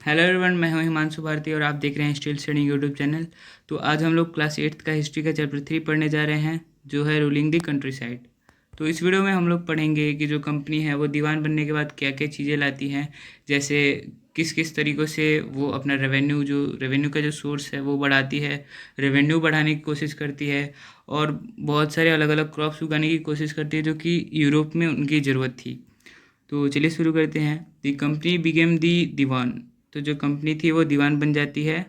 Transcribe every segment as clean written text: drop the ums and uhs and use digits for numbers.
Hello everyone, मैं हूं हिमांशु भारती और आप देख रहे हैं स्टिल स्टडी यूट्यूब चैनल। तो आज हम लोग क्लास 8th का हिस्ट्री का चैप्टर 3 पढ़ने जा रहे हैं, जो है रूलिंग द कंट्री साइड। तो इस वीडियो में हम लोग पढ़ेंगे कि जो कंपनी है वो दीवान बनने के बाद क्या क्या चीज़ें लाती हैं, जैसे किस किस तरीक़ों से वो अपना रेवेन्यू का जो सोर्स है वो बढ़ाती है, रेवेन्यू बढ़ाने की कोशिश करती है, और बहुत सारे अलग अलग क्रॉप्स उगाने की कोशिश करती है जो कि यूरोप में उनकी ज़रूरत थी। तो चलिए शुरू करते हैं। दी कंपनी बिकेम दी दीवान। तो जो कंपनी थी वो दीवान बन जाती है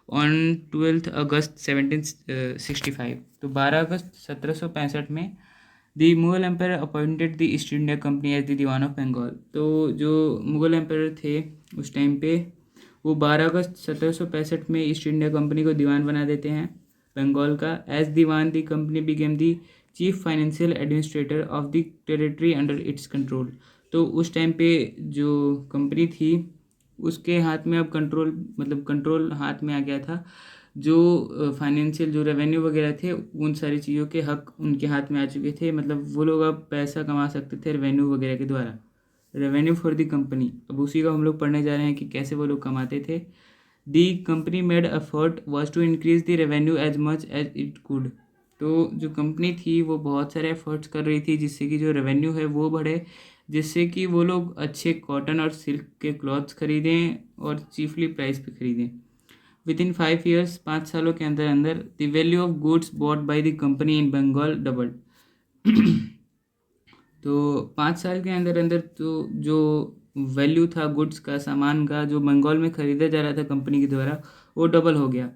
ऑन 12 अगस्त 1765। तो 12 अगस्त 1765 में the Mughal empire appointed the East India Company as the diwan of Bengal. तो जो मुगल एम्पायर थे उस टाइम पे, वो 12 अगस्त 1765 में ईस्ट इंडिया कंपनी को दीवान बना देते हैं बंगाल का। As Diwan the company became the chief financial administrator of the territory under its control. तो उस टाइम पे जो कंपनी थी उसके हाथ में अब कंट्रोल हाथ में आ गया था। जो फाइनेंशियल जो रेवेन्यू वगैरह थे उन सारी चीज़ों के हक उनके हाथ में आ चुके थे। मतलब वो लोग अब पैसा कमा सकते थे रेवेन्यू वगैरह के द्वारा, रेवेन्यू फॉर द कंपनी। अब उसी का हम लोग पढ़ने जा रहे हैं कि कैसे वो लोग कमाते थे। The company made effort was to increase the revenue as much as it could. तो जो कंपनी थी वो बहुत सारे एफर्ट्स कर रही थी जिससे कि जो रेवेन्यू है वो बढ़े, जिससे कि वो लोग अच्छे कॉटन और सिल्क के क्लॉथ्स खरीदें और चीफली प्राइस पे खरीदें। विद इन 5 ईयर्स, 5 सालों के अंदर अंदर, the value of goods bought by the company in Bengal doubled. तो 5 साल के अंदर अंदर तो जो वैल्यू था गुड्स का, सामान का, जो बंगाल में खरीदा जा रहा था कंपनी के द्वारा, वो डबल हो गया।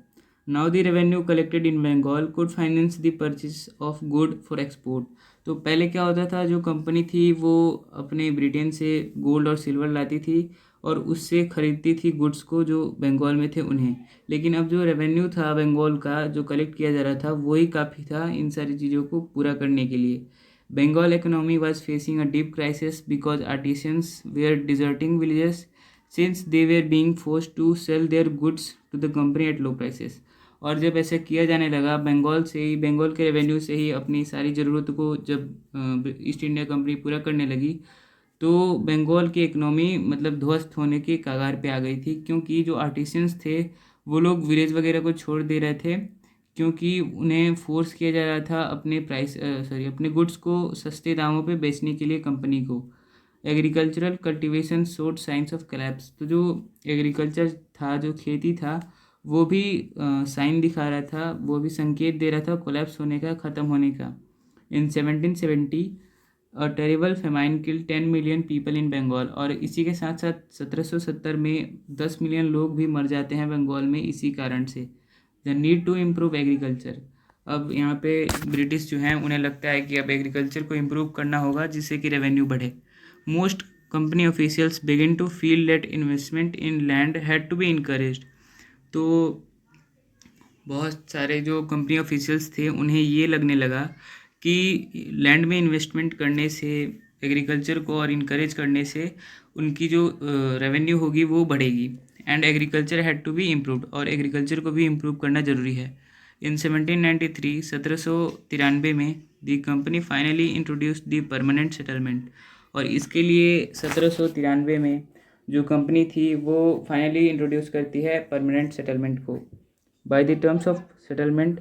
Now the revenue collected in Bengal could finance the purchase of good for export. तो पहले क्या होता था, जो कंपनी थी वो अपने ब्रिटेन से गोल्ड और सिल्वर लाती थी और उससे खरीदती थी गुड्स को जो बंगाल में थे उन्हें। लेकिन अब जो रेवेन्यू था बंगाल का जो कलेक्ट किया जा रहा था वही काफ़ी था इन सारी चीज़ों को पूरा करने के लिए। Bengal economy was facing a deep crisis because artisans were deserting villages since they were being forced to sell their goods to the company at low prices। और जब ऐसा किया जाने लगा, बंगाल के रेवेन्यू से ही अपनी सारी ज़रूरत को जब ईस्ट इंडिया कंपनी पूरा करने लगी, तो बंगाल की इकनॉमी मतलब ध्वस्त होने के कगार पे आ गई थी, क्योंकि जो आर्टिसंस थे वो लोग विलेज वगैरह को छोड़ दे रहे थे, क्योंकि उन्हें फोर्स किया जा रहा था अपने गुड्स को सस्ते दामों पे बेचने के लिए कंपनी को। Agricultural cultivation showed science of collapse. तो जो एग्रीकल्चर था, जो खेती था, वो भी साइन दिखा रहा था, वो भी संकेत दे रहा था कोलैप्स होने का, ख़त्म होने का। In 1770 a terrible famine kill 10 million people in Bengal. और इसी के साथ साथ 1770 में 10 मिलियन लोग भी मर जाते हैं बंगाल में इसी कारण से। The need to improve agriculture. अब यहाँ पे ब्रिटिश जो हैं उन्हें लगता है कि अब एग्रीकल्चर को इम्प्रूव करना होगा जिससे कि रेवेन्यू बढ़े। Most company officials begin to feel that investment in land had to be encouraged. तो बहुत सारे जो कंपनी ऑफिशियल्स थे उन्हें ये लगने लगा कि लैंड में इन्वेस्टमेंट करने से, एग्रीकल्चर को और इनकरेज करने से उनकी जो रेवेन्यू होगी वो बढ़ेगी। And agriculture had to be improved, और एग्रीकल्चर को भी इम्प्रूव करना ज़रूरी है। इन 1793 में the company finally introduced the permanent settlement. और इसके लिए 1793 में जो कंपनी थी वो फाइनली इंट्रोड्यूस करती है परमानेंट सेटलमेंट को। By the terms of settlement,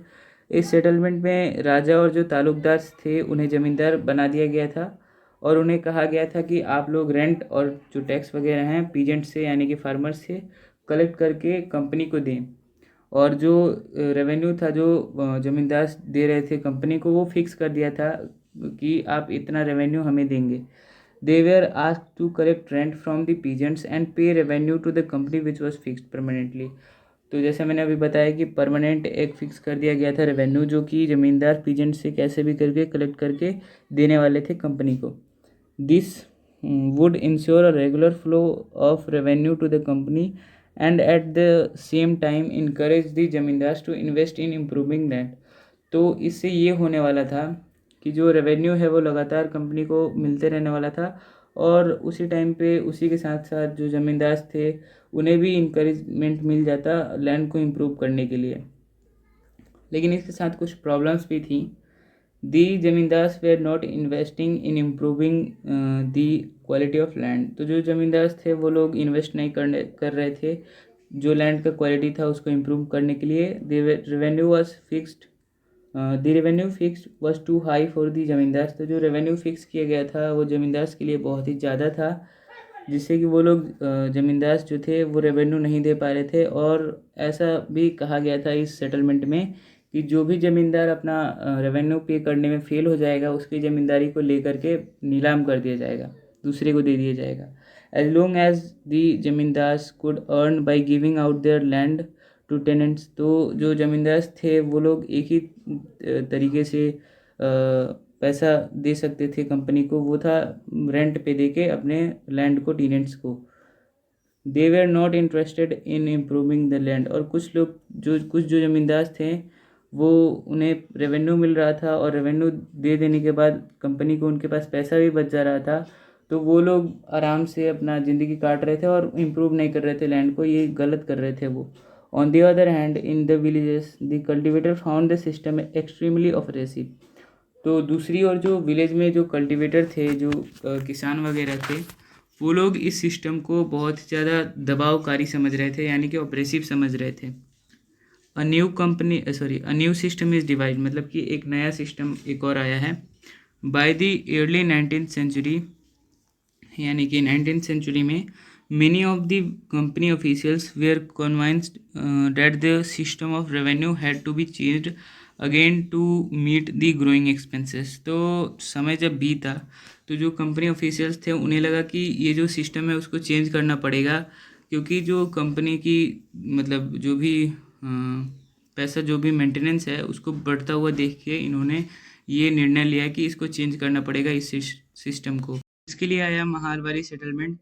इस सेटलमेंट में राजा और जो तालुकदार थे उन्हें ज़मींदार बना दिया गया था, और उन्हें कहा गया था कि आप लोग रेंट और जो टैक्स वगैरह हैं पीजेंट से यानी कि फार्मर्स से कलेक्ट करके कंपनी को दें। और जो रेवेन्यू था जो ज़मींदार दे रहे थे कंपनी को, वो फिक्स कर दिया था कि आप इतना रेवेन्यू हमें देंगे। They were asked to collect rent from the peasants and pay revenue to the company which was fixed permanently. तो जैसे मैंने अभी बताया कि परमानेंट एक फिक्स कर दिया गया था रेवेन्यू, जो कि ज़मींदार पीजेंट से कैसे भी करके कलेक्ट करके देने वाले थे कंपनी को। This would ensure a regular flow of revenue to the company and at the same time encourage the zamindars to invest in improving land. तो इससे ये होने वाला था कि जो रेवेन्यू है वो लगातार कंपनी को मिलते रहने वाला था, और उसी टाइम पे उसी के साथ साथ जो ज़मींदार थे उन्हें भी इंकरेजमेंट मिल जाता लैंड को इम्प्रूव करने के लिए। लेकिन इसके साथ कुछ प्रॉब्लम्स भी थी। The zamindars were not investing in improving the quality of land. तो जो ज़मींदार थे वो लोग इन्वेस्ट नहीं कर रहे थे जो लैंड का क्वालिटी था उसको इम्प्रूव करने के लिए। The revenue was fixed, the revenue fixed was too high for the zamindar. तो जो रेवेन्यू फिक्स किया गया था वो ज़मींदार के लिए बहुत ही ज़्यादा था, जिससे कि वो लोग ज़मींदार जो थे वो रेवेन्यू नहीं दे पा रहे थे। और ऐसा भी कहा गया था इस सेटलमेंट में कि जो भी ज़मींदार अपना रेवेन्यू पे करने में फेल हो जाएगा उसकी ज़मींदारी को लेकर के नीलाम कर दिया जाएगा, दूसरे को दे दिया जाएगा। As long as the zamindars could earn by giving out their land to tenants. तो जो ज़मींदार थे वो लोग एक ही तरीके से पैसा दे सकते थे कंपनी को, वो था रेंट पे दे के अपने लैंड को टेनेंट्स को। They were not interested in improving the land. और कुछ जो ज़मींदार थे वो उन्हें रेवेन्यू मिल रहा था और रेवेन्यू दे देने के बाद कंपनी को उनके पास पैसा भी बच जा रहा था, तो वो लोग आराम से अपना ज़िंदगी काट रहे थे और इम्प्रूव नहीं कर रहे थे लैंड को, ये गलत कर रहे थे वो। On the other hand in the villages the cultivator found the system extremely oppressive. तो दूसरी ओर जो विलेज में जो कल्टीवेटर थे, जो किसान वगैरह थे, वो लोग इस सिस्टम को बहुत ज़्यादा दबावकारी समझ रहे थे, यानी कि ऑपरेसिव समझ रहे थे। A new system is divide, मतलब कि एक नया सिस्टम एक और आया है। By the early 19th century, यानी कि 19th सेंचुरी में many of the company officials were convinced that the system of revenue had to be changed again to meet the growing expenses। तो समय जब बीता तो जो कंपनी ऑफिशियल्स थे उन्हें लगा कि ये जो सिस्टम है उसको चेंज करना पड़ेगा, क्योंकि जो कंपनी की मतलब जो भी पैसा जो भी मेंटेनेंस है उसको बढ़ता हुआ देख के इन्होंने ये निर्णय लिया कि इसको चेंज करना पड़ेगा इस सिस्टम को। इसके लिए आया mahalwari settlement.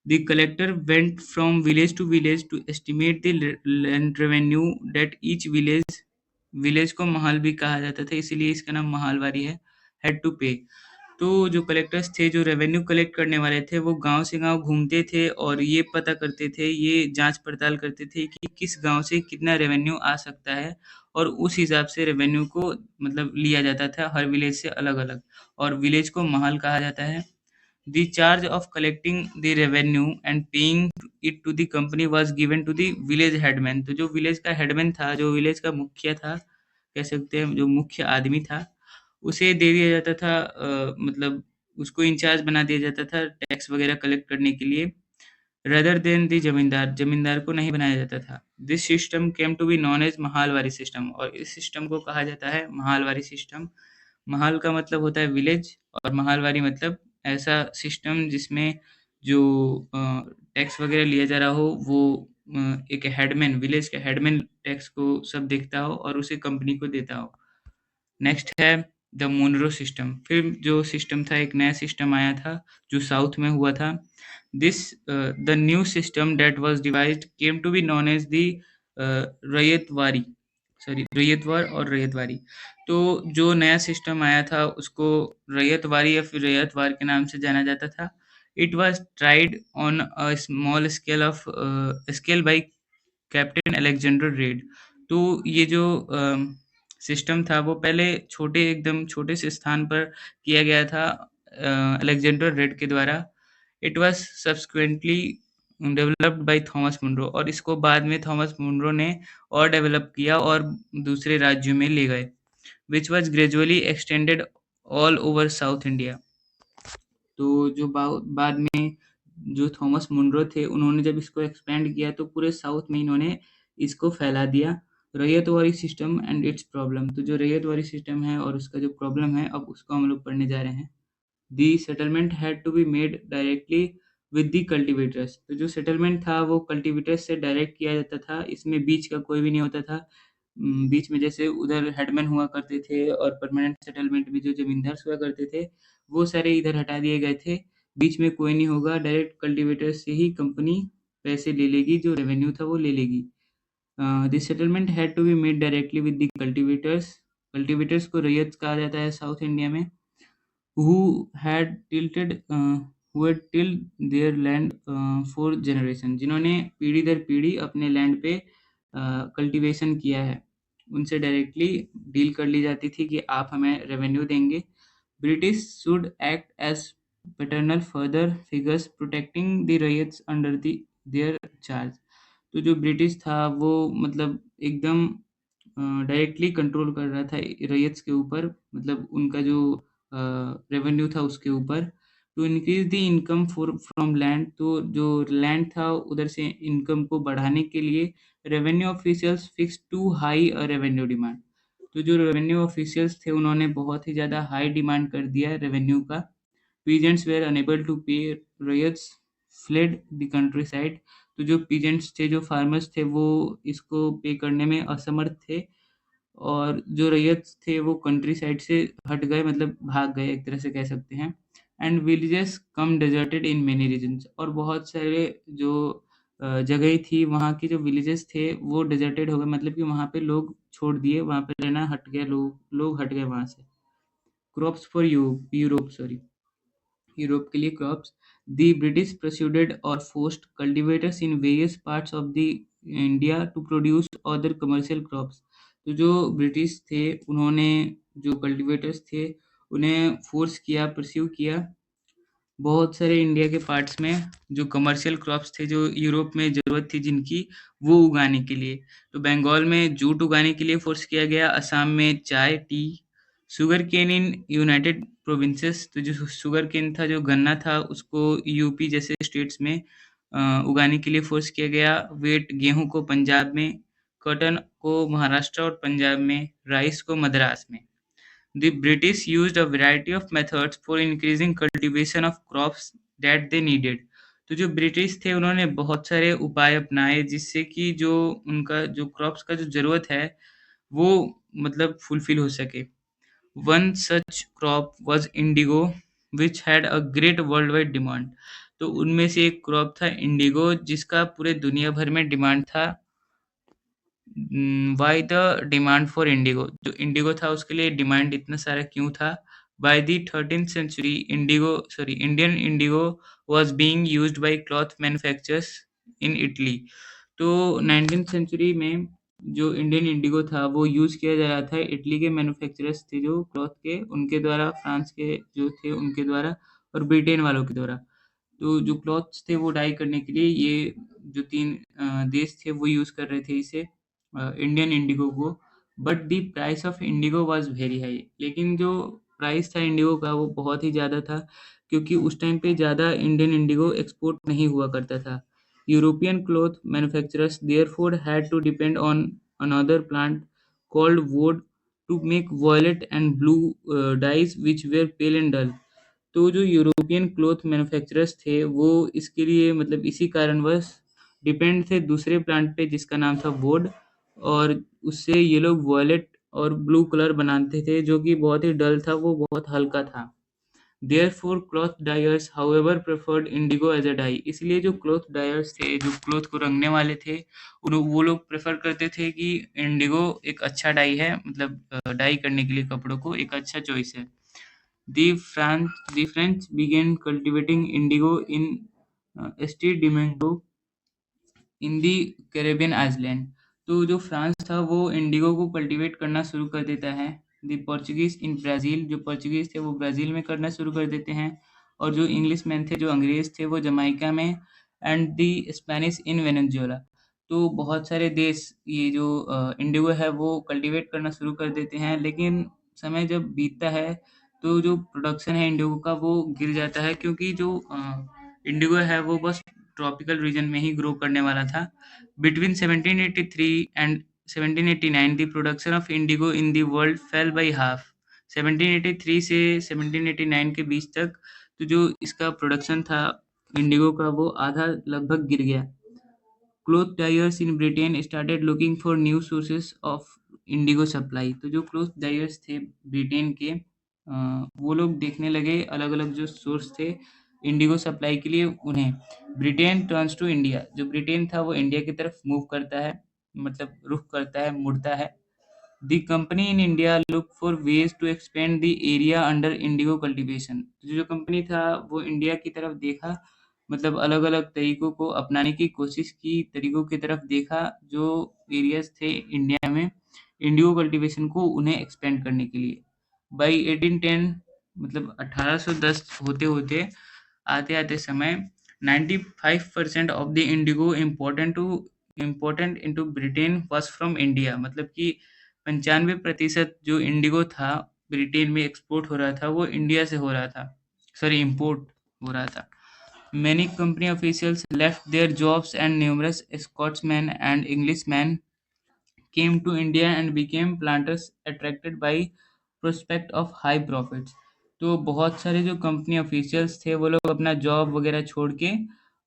The collector went from village to village to estimate the land revenue that each village को महाल भी कहा जाता था इसीलिए इसका नाम महालवारी है, had to pay। तो जो कलेक्टर्स थे, जो रेवेन्यू कलेक्ट करने वाले थे, वो गांव से गांव घूमते थे और ये पता करते थे, ये जांच पड़ताल करते थे कि किस गांव से कितना रेवेन्यू आ सकता है, और उस हिसाब से रेवेन्यू को मतलब लिया जाता था हर विलेज से अलग अलग, और विलेज को महाल कहा जाता है। The charge of collecting the revenue and paying it to the company was given to the village headman। तो जो विलेज का हेडमैन था, जो विलेज का मुखिया था, कह सकते हैं जो मुख्य आदमी था, उसे दे दिया जाता था मतलब उसको इंचार्ज बना दिया जाता था टैक्स वगैरह कलेक्ट करने के लिए, रेदर देन द जमींदार। जमींदार को नहीं बनाया जाता था। This system came to be known as mahalwari system, और इस सिस्टम को कहा जाता है महालवारी सिस्टम। महाल का मतलब होता है विलेज और महालवारी मतलब ऐसा सिस्टम जिसमें जो टैक्स वगैरह लिया जा रहा हो वो एक हेडमैन, विलेज का हेडमैन टैक्स को सब देखता हो और उसे कंपनी को देता हो। नेक्स्ट है द मोनरो सिस्टम। फिर जो सिस्टम था, एक नया सिस्टम आया था जो साउथ में हुआ था। This the new system that was devised came to be known as the ryotwari, ryotwar और रैयतवारी। तो जो नया सिस्टम आया था उसको रैयतवारी या फिर रैयतवार के नाम से जाना जाता था। It was tried on a small scale bye captain Alexander red. तो ये जो सिस्टम था वो पहले एकदम छोटे से स्थान पर किया गया था अलेक्जेंडर रेड के द्वारा। It was subsequently developed by Thomas Munro, और इसको बाद में थॉमस मुनरो ने और डेवलप किया और दूसरे राज्यों में ले गए। Which was gradually extended all over south India. तो जो बाद में जो थॉमस मुनरो थे उन्होंने जब इसको एक्सपेंड किया तो पूरे साउथ में इन्होंने इसको फैला दिया। Ryotwari system and it's problem. तो जो रैयतवारी सिस्टम है और उसका जो प्रॉब्लम है अब उसको हम लोग पढ़ने जा रहे हैं। The settlement had to be made directly with the cultivators. तो जो सेटलमेंट था वो कल्टिवेटर्स से डायरेक्ट किया जाता था, इसमें बीच का कोई भी नहीं होता था। बीच में जैसे उधर हेडमैन हुआ करते थे और परमानेंट सेटलमेंट में जो जमींदार हुआ करते थे वो सारे इधर हटा दिए गए थे। बीच में कोई नहीं होगा, डायरेक्ट कल्टीवेटर से ही कंपनी पैसे ले लेगी, जो रेवेन्यू था वो ले लेगी। This settlement had to be made directly with the cultivators. Cultivators को रैयत कहा जाता है साउथ इंडिया में। who had tilted who had tilled their land for generation, जिन्होंने पीढ़ी दर पीढ़ी अपने लैंड पे कल्टीवेशन किया है, उनसे डायरेक्टली डील कर ली जाती थी कि आप हमें रेवेन्यू देंगे। British should act as paternal father figures protecting the riots under their charge। तो जो ब्रिटिश था वो मतलब एकदम डायरेक्टली कंट्रोल कर रहा था रैयत्स के ऊपर, मतलब उनका जो रेवेन्यू था उसके ऊपर। To increase the income for from land, तो जो लैंड था उधर से इनकम को बढ़ाने के लिए revenue officials fix too high a revenue demand. तो जो रेवेन्यू ऑफिशियल्स थे उन्होंने बहुत ही ज़्यादा हाई डिमांड कर दिया रेवेन्यू का। पीजेंट्स वेर अनेबल टू पे, riots fled the country side. तो जो पीजेंट्स थे, जो फार्मर्स थे, वो इसको पे करने में असमर्थ थे और जो रैयत थे वो कंट्री साइड से हट गए, मतलब भाग गए एक तरह से कह सकते हैं। And villages come deserted in many regions, और बहुत सारे जो जगह थी वहाँ की, जो विलेजेस थे वो डेजर्टेड हो गए, मतलब कि वहाँ पे लोग छोड़ दिए, वहाँ पे रहना हट गया, लोग हट गए वहाँ से। Crops for Europe, sorry, Europe के लिए क्रॉप्स। द ब्रिटिश परस्यूडेड और forced cultivators in various parts of the India to produce other commercial crops. तो जो ब्रिटिश थे उन्होंने जो कल्टीवेटर्स थे उन्हें फोर्स किया, परस्यू किया बहुत सारे इंडिया के पार्ट्स में जो कमर्शियल क्रॉप्स थे, जो यूरोप में ज़रूरत थी जिनकी, वो उगाने के लिए। तो बंगाल में जूट उगाने के लिए फोर्स किया गया, असम में चाय, tea, sugar cane in United Provinces. तो जो शुगर केन था, जो गन्ना था, उसको यूपी जैसे स्टेट्स में उगाने के लिए फोर्स किया गया। वेट गेहूं को पंजाब में, कॉटन को महाराष्ट्र और पंजाब में, राइस को मद्रास में। The British used a variety of methods for increasing cultivation of crops that they needed। तो जो ब्रिटिश थे उन्होंने बहुत सारे उपाय अपनाए जिससे कि जो उनका जो क्रॉप्स का जो ज़रूरत है वो मतलब फुलफिल हो सके। One such crop was Indigo which had a great world wide demand. तो उनमें से एक क्रॉप था इंडिगो जिसका पूरे दुनिया भर में डिमांड था। Why the demand for indigo, जो इंडिगो था उसके लिए डिमांड इतना सारा क्यों था? By the 13th century indigo, sorry, Indian indigo was being used by cloth manufacturers in Italy. तो 19th सेंचुरी में जो इंडियन इंडिगो था वो यूज़ किया जा रहा था इटली के मैन्युफैक्चरर्स थे जो क्लॉथ के, उनके द्वारा, फ्रांस के जो थे उनके द्वारा और ब्रिटेन वालों के द्वारा। तो जो क्लॉथ्स थे वो डाई करने के लिए ये जो 3 देश थे वो यूज़ कर रहे थे इसे, इंडियन इंडिगो को। But the price of Indigo was very high. लेकिन जो प्राइस था इंडिगो का वो बहुत ही ज़्यादा था क्योंकि उस टाइम पे ज़्यादा इंडियन इंडिगो एक्सपोर्ट नहीं हुआ करता था। European cloth manufacturers therefore had to depend on another plant called woad to make violet and blue dyes which were pale and dull. तो जो यूरोपियन क्लॉथ मैन्युफैक्चरर्स थे वो इसके लिए मतलब इसी कारणवश डिपेंड थे दूसरे प्लांट पे जिसका नाम था वुड, और उससे ये लोग वॉयलेट और ब्लू कलर बनाते थे जो कि बहुत ही डल था, वो बहुत हल्का था। Therefore cloth dyers however preferred indigo as a dye. इसलिए जो क्लॉथ डायर्स थे, जो क्लॉथ को रंगने वाले थे, वो लोग प्रेफर करते थे कि इंडिगो एक अच्छा डाई है, मतलब डाई करने के लिए कपड़ों को एक अच्छा चॉइस है। The French began cultivating indigo in Este Domingo in the Caribbean island. तो जो फ्रांस था वो इंडिगो को कल्टीवेट करना शुरू कर देता है। द पोर्चुगीज इन ब्राज़ील, जो पोर्चुगीज़ थे वो ब्राज़ील में करना शुरू कर देते हैं, और जो इंग्लिश मैन थे, जो अंग्रेज़ थे, वो जमाइका में, and the Spanish in Venezuela. तो बहुत सारे देश ये जो इंडिगो है वो कल्टीवेट करना शुरू कर देते हैं, लेकिन समय जब बीतता है तो जो प्रोडक्शन है इंडिगो का वो गिर जाता है क्योंकि जो इंडिगो है वो बस ट्रॉपिकल रीजन में ही ग्रो करने वाला था। Between 1783 and 1789 the production of Indigo in the world fail by half. 1783 से 1789 के बीच तक तो जो इसका प्रोडक्शन था इंडिगो का वो आधा लगभग गिर गया। Cloth dyers in Britain started looking for new sources of Indigo supply. तो जो क्लॉथ डायर्स थे ब्रिटेन के, वो लोग देखने लगे अलग अलग जो सोर्स थे इंडिगो सप्लाई के लिए उन्हें। ब्रिटेन टर्न्स टू इंडिया, जो ब्रिटेन था वो इंडिया की तरफ मूव करता है, मतलब रुख करता है, मुड़ता है। The company in India look for ways to expand the area under indigo cultivation. जो कंपनी था वो इंडिया की तरफ देखा, मतलब अलग अलग तरीकों को अपनाने की कोशिश की, तरीकों की तरफ देखा जो एरियाज थे इंडिया में इंडिगो कल्टीवेशन को उन्हें एक्सपेंड करने के लिए। बाई 1810 मतलब 1810 होते होते आते आते समय 95% of the Indigo important into Britain was from India, मतलब कि 95% जो इंडिगो था ब्रिटेन में एक्सपोर्ट हो रहा था वो इंडिया से हो रहा था, सॉरी इम्पोर्ट हो रहा था। Many company officials left their jobs and numerous Scotsmen and Englishmen came to India and became planters attracted by prospect of high profits। तो बहुत सारे जो कंपनी ऑफिशियल्स थे वो लोग अपना जॉब वगैरह छोड़ के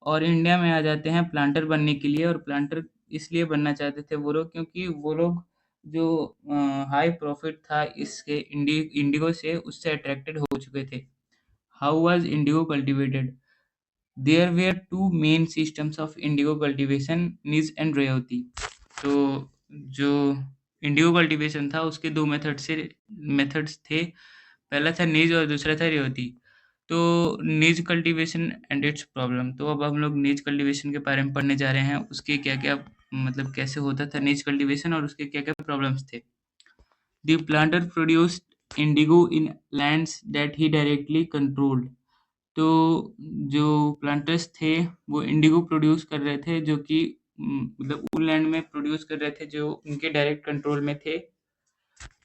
और इंडिया में आ जाते हैं प्लांटर बनने के लिए। और प्लांटर इसलिए बनना चाहते थे वो लोग क्योंकि वो लोग जो हाई प्रॉफिट था इसके इंडिगो से उससे अट्रैक्टेड हो चुके थे। How was Indigo cultivated? There were two main systems of indigo cultivation, Niz and Rayoti। तो जो इंडिगो कल्टीवेशन था उसके दो मेथड्स थे। पहला था निज और दूसरा था रेवती। तो निज कल्टीवेशन एंड इट्स प्रॉब्लम, तो अब हम लोग निज कल्टीवेशन के बारे में पढ़ने जा रहे हैं। उसके क्या क्या मतलब कैसे होता था निज कल्टीवेशन और उसके क्या क्या प्रॉब्लम्स थे। The planter produced indigo in lands that he directly controlled। तो जो प्लांटर्स थे वो इंडिगो प्रोड्यूस कर रहे थे जो कि मतलब उन लैंड में प्रोड्यूस कर रहे थे जो उनके डायरेक्ट कंट्रोल में थे।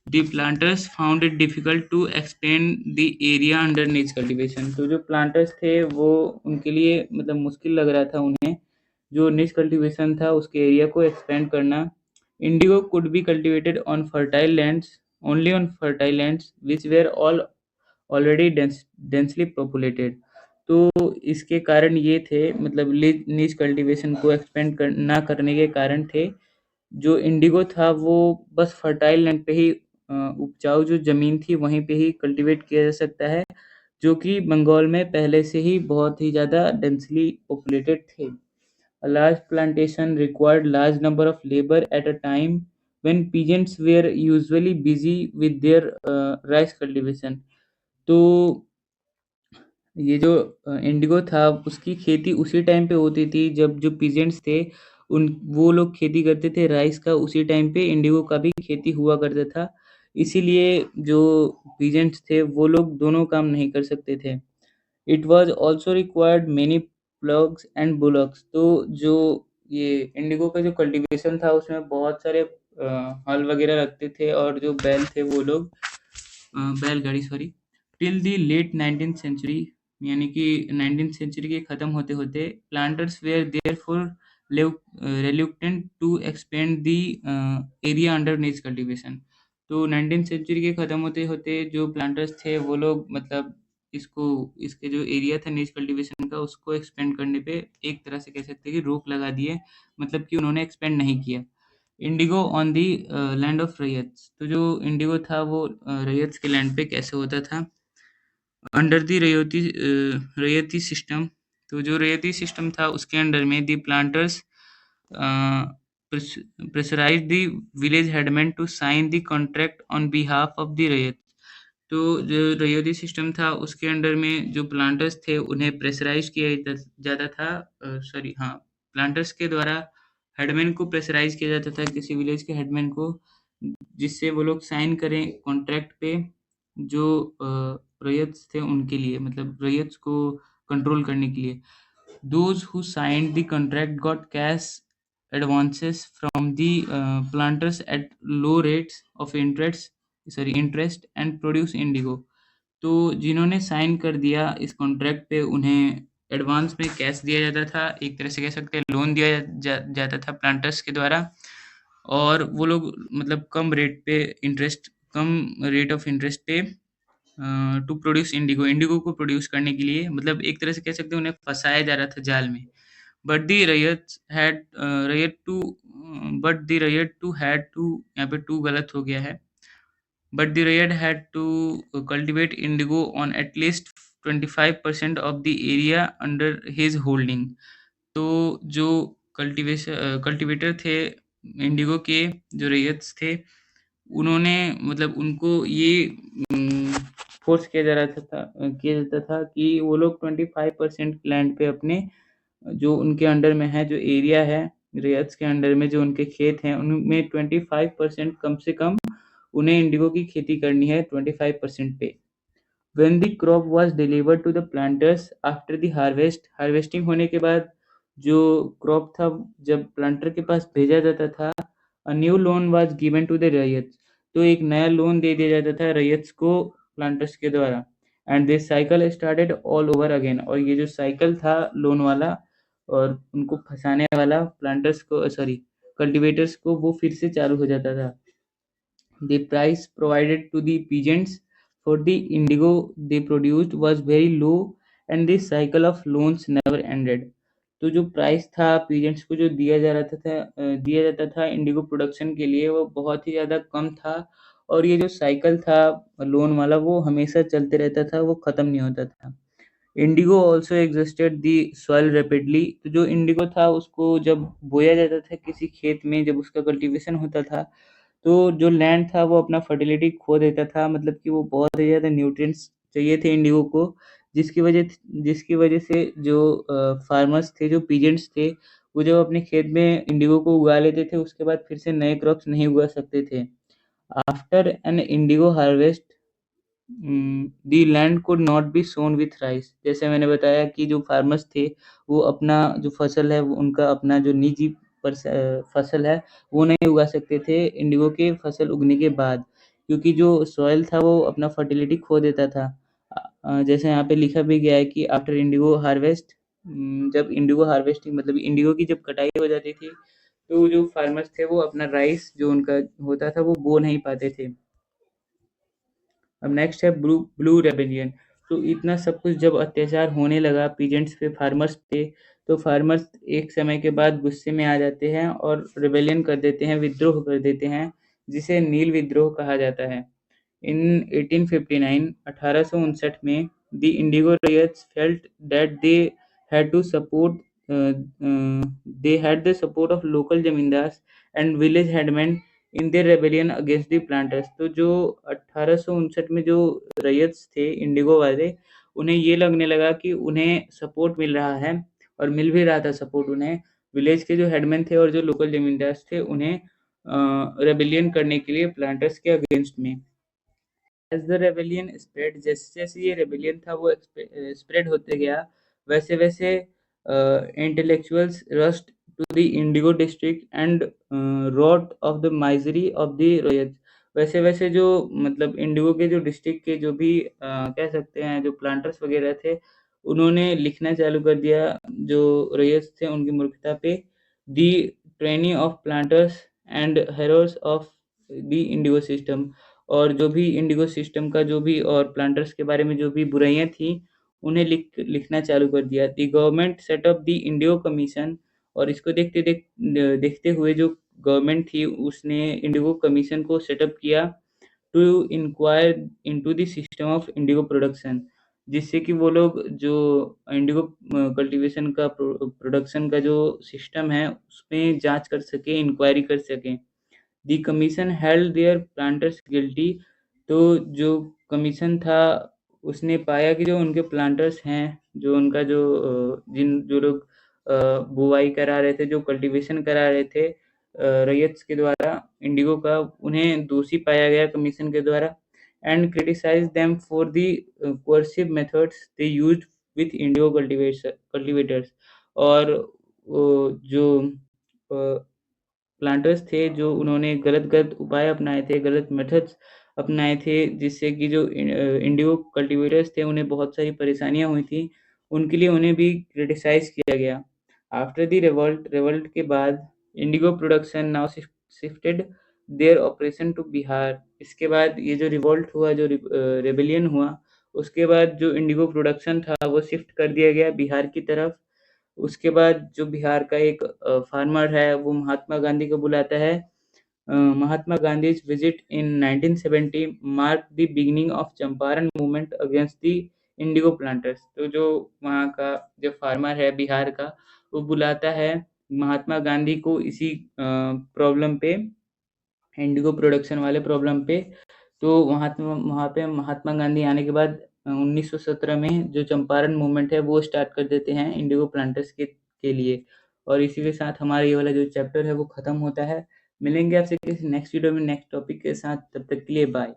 The planters found it difficult to expand the area under निज कल्टीवेशन। तो जो प्लांटर्स थे वो उनके लिए मतलब मुश्किल लग रहा था उन्हें जो निज कल्टीवेशन था उसके एरिया को एक्सपेंड करना। Indigo could be cultivated on fertile lands, only on fertile lands which were all already densely populated. तो इसके कारण ये थे मतलब नीच कल्टीवेशन को एक्सपेंड ना करने के कारण थे। जो इंडिगो था वो बस फर्टाइल लैंड पे ही उपजाऊ जो ज़मीन थी वहीं पे ही कल्टीवेट किया जा सकता है, जो कि बंगाल में पहले से ही बहुत ही ज़्यादा डेंसली पॉपुलेटेड थे। A large plantation required large number of labor at a time when peasants were usually busy with their rice cultivation। तो ये जो इंडिगो था उसकी खेती उसी टाइम पे होती थी जब जो पीजेंट्स थे उन वो लोग खेती करते थे राइस का, उसी टाइम पे इंडिगो का भी खेती हुआ करता था। इसीलिए जो पीजेंट्स थे वो लोग दोनों काम नहीं कर सकते थे। It was also required many plugs and bullocks. तो जो ये इंडिगो का जो कल्टीवेशन था उसमें बहुत सारे हल वगैरह रखते थे और जो बैल थे वो लोग बैलगाड़ी sorry. Till the late 19th century, यानी कि 19th सेंचुरी के ख़त्म होते होते planters were therefore reluctant to expand the area under निज कल्टीवेशन। तो 19th सेंचुरी के ख़त्म होते होते जो प्लांटर्स थे वो लोग मतलब इसको इसके जो एरिया था निज कल्टीवेशन का उसको एक्सपेंड करने पे एक तरह से कह सकते हैं कि रोक लगा दिए, मतलब कि उन्होंने एक्सपेंड नहीं किया। Indigo on the land of ryots. तो जो इंडिगो था वो रैयत्स के लैंड पे कैसे होता था अंडर दी रैयती सिस्टम। तो जो रैयती सिस्टम था उसके अंडर में the planters pressurise the village headman to sign the contract on behalf of the ryot. तो जो रैयती सिस्टम था उसके अंडर में जो प्लांटर्स थे उन्हें प्रेशराइज किया जाता था, सॉरी हाँ, प्लांटर्स के द्वारा हेडमैन को प्रेशराइज किया जाता था किसी विलेज के हेडमैन को, जिससे वो लोग साइन करें कॉन्ट्रैक्ट पे जो रैयत्स थे उनके लिए, मतलब रैयत्स को कंट्रोल करने के लिए। Those who signed the contract got cash advances from the planters at low rates of interest and produce indigo। तो जिन्होंने साइन कर दिया इस कॉन्ट्रैक्ट पे उन्हें एडवांस में कैश दिया जाता था, एक तरह से कह सकते हैं लोन दिया जाता था प्लांटर्स के द्वारा। और वो लोग मतलब कम रेट ऑफ इंटरेस्ट पे टू प्रोड्यूस इंडिगो को प्रोड्यूस करने के लिए, मतलब एक तरह से कह सकते हैं उन्हें फंसाया जा रहा था जाल में। बट द रैयत टू हैड टू, यहाँ पे टू गलत हो गया है। But the Rayad had to cultivate indigo on at least 25% of the area under his holding। तो जो कल्टिवेटर थे इंडिगो के, जो रैयत्स थे, उन्होंने मतलब उनको ये फोर्स किया जाता था कि वो लोग 25% लैंड पे अपने जो उनके अंडर में है, जो एरिया है रैयत्स के अंडर में जो उनके खेत हैं उनमें 25% कम से कम उन्हें इंडिगो की खेती करनी है 25% पे। When the crop was delivered to the planters after the harvesting होने के बाद जो क्रॉप था जब प्लांटर के पास भेजा जाता था, a new loan was given to the ryot, तो एक नया लोन दे दिया जाता था रैयत को प्लांटर्स के द्वारा। And this cycle started all over again, और ये जो साइकिल था लोन वाला और उनको फंसाने वाला प्लांटर्स को, सॉरी कल्टीवेटर्स को, वो फिर से चालू हो जाता था। The price provided to the peasants for the indigo they produced was very low and the cycle of loans never ended. तो जो प्राइस था पीजेंट्स को जो दिया जाता था इंडिगो प्रोडक्शन के लिए, वो बहुत ही ज़्यादा कम था, और ये जो साइकिल था लोन वाला वो हमेशा चलते रहता था, वो ख़त्म नहीं होता था। Indigo also existed the soil rapidly, तो जो इंडिगो था उसको जब बोया जाता था किसी खेत में, जब उसका कल्टीवेशन होता था, तो जो लैंड था वो अपना फर्टिलिटी खो देता था, मतलब कि वो बहुत ही ज़्यादा न्यूट्रिएंट्स चाहिए थे इंडिगो को, जिसकी वजह से जो फार्मर्स थे, जो पीजेंट्स थे, वो जब अपने खेत में इंडिगो को उगा लेते थे, उसके बाद फिर से नए क्रॉप्स नहीं उगा सकते थे। After an indigo harvest the land could not be sown with rice, जैसे मैंने बताया कि जो फार्मर्स थे वो अपना जो फसल है, वो उनका अपना जो निजी फसल है वो नहीं उगा सकते थे इंडिगो के फसल उगने के बाद, क्योंकि जो सॉइल था वो अपना फर्टिलिटी खो देता था। जैसे यहाँ पे लिखा भी गया है कि आफ्टर इंडिगो हार्वेस्ट, जब इंडिगो हार्वेस्टिंग मतलब इंडिगो की जब कटाई हो जाती थी, तो जो फार्मर्स थे वो अपना राइस जो उनका होता था वो बो नहीं पाते थे। अब नेक्स्ट है ब्लू रेबेलियन। तो इतना सब कुछ जब अत्याचार होने लगा पीजेंट्स पे, फार्मर्स पे, तो फार्मर्स एक समय के बाद गुस्से में आ जाते हैं और रेबेलियन कर देते हैं, विद्रोह कर देते हैं, जिसे नील विद्रोह कहा जाता है। इन 1859 1859 में the indigo ryots felt that had to support they had the support of local zamindars and village headman in their rebellion against the planters. तो जो 1859 में जो रैयत्स थे इंडिगो वाले, उन्हें ये लगने लगा कि उन्हें सपोर्ट मिल रहा है, और मिल भी रहा था सपोर्ट उन्हें, विलेज के जो हेडमैन थे और जो लोकल जमींदार्स थे उन्हें रेबेलियन करने के लिए प्लांटर्स के अगेंस्ट में। एज द रेबेलियन स्प्रेड, जैसे जैसे ये रेबेलियन था वो स्प्रेड होते गया, वैसे वैसे intellectuals rushed to the indigo district and wrote of the misery of the royals. वैसे वैसे जो मतलब इंडिगो के जो डिस्ट्रिक्ट के जो भी कह सकते हैं जो प्लांटर्स वगैरह थे, उन्होंने लिखना चालू कर दिया जो रॉयल्स थे उनकी मूर्खता पे, the tyranny of planters and heroes of the indigo system. और जो भी इंडिगो सिस्टम का जो भी और प्लांटर्स के बारे में जो भी बुराइयां थी, उन्हें लिखना चालू कर दिया। The government set up the indigo commission, और इसको देखते हुए जो गवर्नमेंट थी उसने इंडिगो कमीशन को सेटअप किया to inquire into the system of indigo production, जिससे कि वो लोग जो इंडिगो कल्टीवेशन का प्रोडक्शन का जो सिस्टम है उसमें जांच कर सके, इंक्वायरी कर सकें। The commission held there planters guilty, तो जो कमीशन था उसने पाया कि जो उनके प्लांटर्स हैं, जो उनका जो जो लोग बुवाई करा रहे थे, जो कल्टीवेशन करा रहे थे रैयत्स के द्वारा इंडिगो का, उन्हें दोषी पाया गया कमीशन के द्वारा, and criticise them for the coercive methods they used with indigo cultivators. और जो प्लांटर्स थे जो उन्होंने गलत-गलत उपाय अपनाए थे, गलत मेथड्स अपनाए थे, जिससे कि जो इंडिगो कल्टीवेटर्स थे उन्हें बहुत सारी परेशानियाँ हुई थी, उनके लिए उन्हें भी क्रिटिसाइज़ किया गया। आफ्टर द रिवोल्ट के बाद indigo production now shifted their operation to Bihar. इसके बाद ये जो रिवोल्ट हुआ, जो रेबेलियन हुआ, उसके बाद जो इंडिगो प्रोडक्शन था वो शिफ्ट कर दिया गया बिहार की तरफ। उसके बाद जो बिहार का एक फार्मर है वो महात्मा गांधी को बुलाता है। महात्मा Gandhi's visit in 1970 marked the beginning of Champaran movement against the Indigo planters. तो जो वहाँ का जो फार्मर है बिहार का, वो बुलाता है महात्मा गांधी को इसी प्रॉब्लम पे, इंडिगो प्रोडक्शन वाले प्रॉब्लम पे। तो वहाँ पे महात्मा गांधी आने के बाद 1917 में जो चंपारण मूवमेंट है वो स्टार्ट कर देते हैं इंडिगो प्लांटर्स के लिए। और इसी के साथ हमारा ये वाला जो चैप्टर है वो ख़त्म होता है। मिलेंगे आपसे किसी नेक्स्ट वीडियो में नेक्स्ट टॉपिक के साथ, तब तक के लिए बाय।